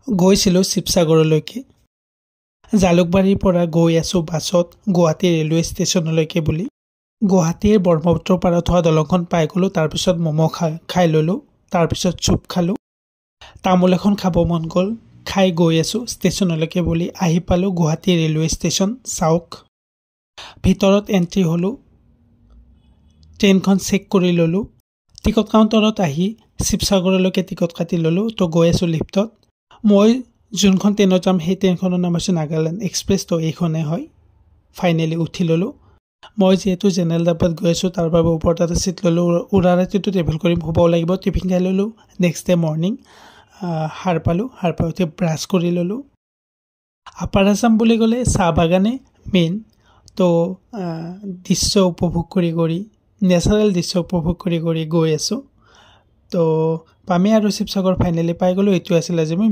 গৈছিলোঁ শিৱসাগৰলৈকে জালুকবাৰীৰ পৰা গৈ আছোঁ বাছত গুৱাহাটী ৰেলৱে ষ্টেচনলৈকে বুলি গুৱাহাটীৰ ব্ৰহ্মপুত্ৰ পাৰত হোৱা দলংখন পাই গ'লোঁ তাৰপিছত ম'ম' খাই ল'লোঁ তাৰপিছত চুপ খালোঁ তামোল এখন খাব মন গ'ল খাই গৈ আছোঁ ষ্টেচনলৈকে বুলি আহি পালোঁ গুৱাহাটী ৰেলৱে ষ্টেচন চাওক ভিতৰত এণ্ট্ৰি হ'লোঁ ট্ৰেইনখন চেক কৰি ল'লোঁ টিকট কাউণ্টাৰত আহি শিৱসাগৰলৈকে টিকট কাটি ল'লোঁ তো গৈ আছোঁ লিফ্টত মই যোনখন ট্ৰেইনত যাম সেই ট্ৰেইনখনৰ নাম হৈছে নাগালেণ্ড এক্সপ্ৰেছ তো এইখনেই হয় ফাইনেলি উঠি ল'লোঁ মই যিহেতু জেনেৰেল ডাব্বাত গৈ আছোঁ তাৰ বাবে ওপৰত এটা ছিট ল'লোঁ উৰা ৰাতিটো ট্ৰেভেল কৰিম শুবও লাগিব টিফিন খাই ল'লোঁ নেক্সট ডে মৰ্ণিং সাৰ পালোঁ সাৰ পাই উঠি ব্ৰাছ কৰি ল'লোঁ আপাৰ আছাম বুলি ক'লে চাহ বাগানে মেইন তো দৃশ্য উপভোগ কৰি নেচাৰেল দৃশ্য উপভোগ কৰি গৈ আছোঁ তো পামেই আৰু শিৱসাগৰ ফাইনেলি পাই গ'লোঁ এইটো আছিল আজি মই